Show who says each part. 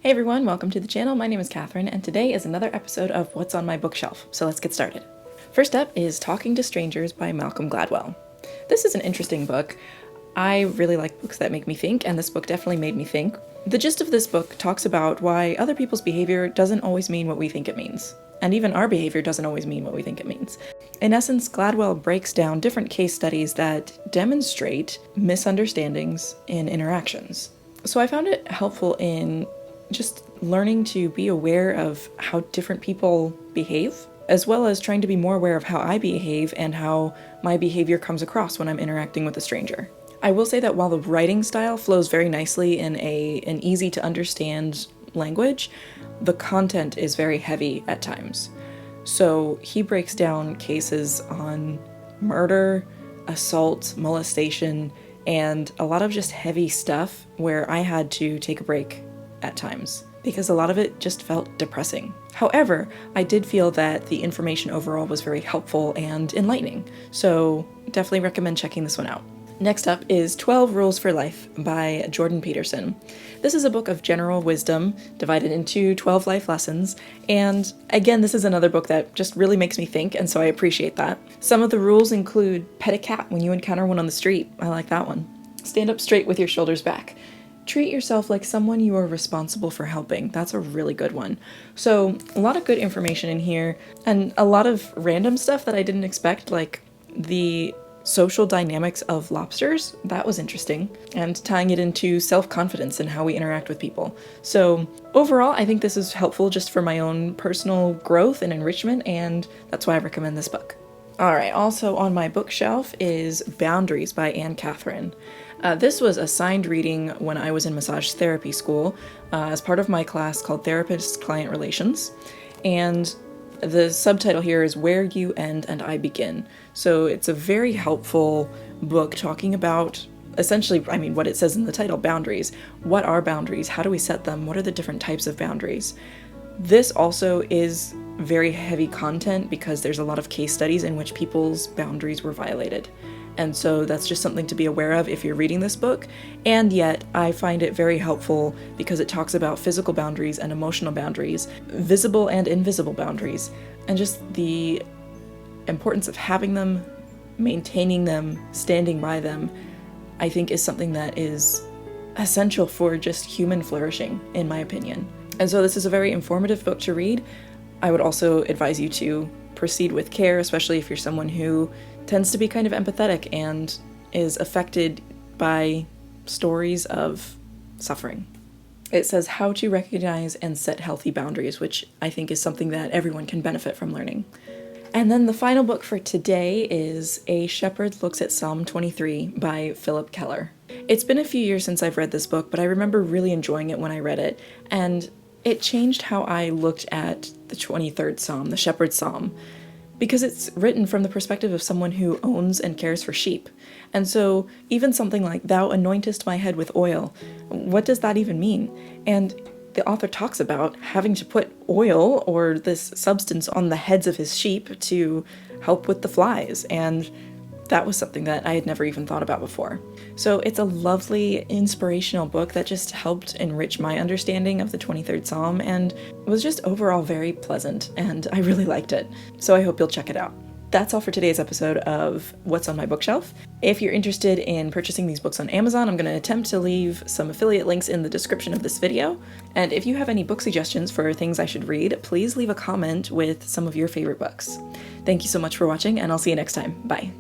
Speaker 1: Hey everyone, welcome to the channel. My name is Catherine, and today is another episode of What's on My Bookshelf, so let's get started. First up is Talking to Strangers by Malcolm Gladwell. This is an interesting book. I really like books that make me think, and this book definitely made me think. The gist of this book talks about why other people's behavior doesn't always mean what we think it means, and even our behavior doesn't always mean what we think it means. In essence, Gladwell breaks down different case studies that demonstrate misunderstandings in interactions. So I found it helpful in just learning to be aware of how different people behave, as well as trying to be more aware of how I behave and how my behavior comes across when I'm interacting with a stranger. I will say that while the writing style flows very nicely in an easy to understand language, the content is very heavy at times. So he breaks down cases on murder, assault, molestation, and a lot of just heavy stuff where I had to take a break at times, because a lot of it just felt depressing. However, I did feel that the information overall was very helpful and enlightening, so definitely recommend checking this one out. Next up is 12 Rules for Life by Jordan Peterson. This is a book of general wisdom divided into 12 life lessons, and again, this is another book that just really makes me think, and so I appreciate that. Some of the rules include pet a cat when you encounter one on the street. I like that one. Stand up straight with your shoulders back. Treat yourself like someone you are responsible for helping. That's a really good one. So a lot of good information in here, and a lot of random stuff that I didn't expect, like the social dynamics of lobsters. That was interesting, and tying it into self-confidence and how we interact with people. So overall, I think this is helpful just for my own personal growth and enrichment, and that's why I recommend this book. Alright, also on my bookshelf is Boundaries by Anne Catherine. This was a signed reading when I was in massage therapy school as part of my class called Therapist-Client Relations, and the subtitle here is Where You End and I Begin. So it's a very helpful book talking about essentially, what it says in the title, boundaries. What are boundaries? How do we set them? What are the different types of boundaries? This also is very heavy content because there's a lot of case studies in which people's boundaries were violated. And so that's just something to be aware of if you're reading this book. And yet I find it very helpful because it talks about physical boundaries and emotional boundaries, visible and invisible boundaries, and just the importance of having them, maintaining them, standing by them, I think is something that is essential for just human flourishing, in my opinion. And so this is a very informative book to read. I would also advise you to proceed with care, especially if you're someone who tends to be kind of empathetic and is affected by stories of suffering. It says how to recognize and set healthy boundaries, which I think is something that everyone can benefit from learning. And then the final book for today is A Shepherd Looks at Psalm 23 by Philip Keller. It's been a few years since I've read this book, but I remember really enjoying it when I read it, and it changed how I looked at the 23rd Psalm, the Shepherd's Psalm, because it's written from the perspective of someone who owns and cares for sheep. And so even something like, Thou anointest my head with oil, what does that even mean? And the author talks about having to put oil or this substance on the heads of his sheep to help with the flies, and that was something that I had never even thought about before. So it's a lovely, inspirational book that just helped enrich my understanding of the 23rd Psalm and was just overall very pleasant, and I really liked it. So I hope you'll check it out. That's all for today's episode of What's on My Bookshelf. If you're interested in purchasing these books on Amazon, I'm going to attempt to leave some affiliate links in the description of this video. And if you have any book suggestions for things I should read, please leave a comment with some of your favorite books. Thank you so much for watching, and I'll see you next time. Bye.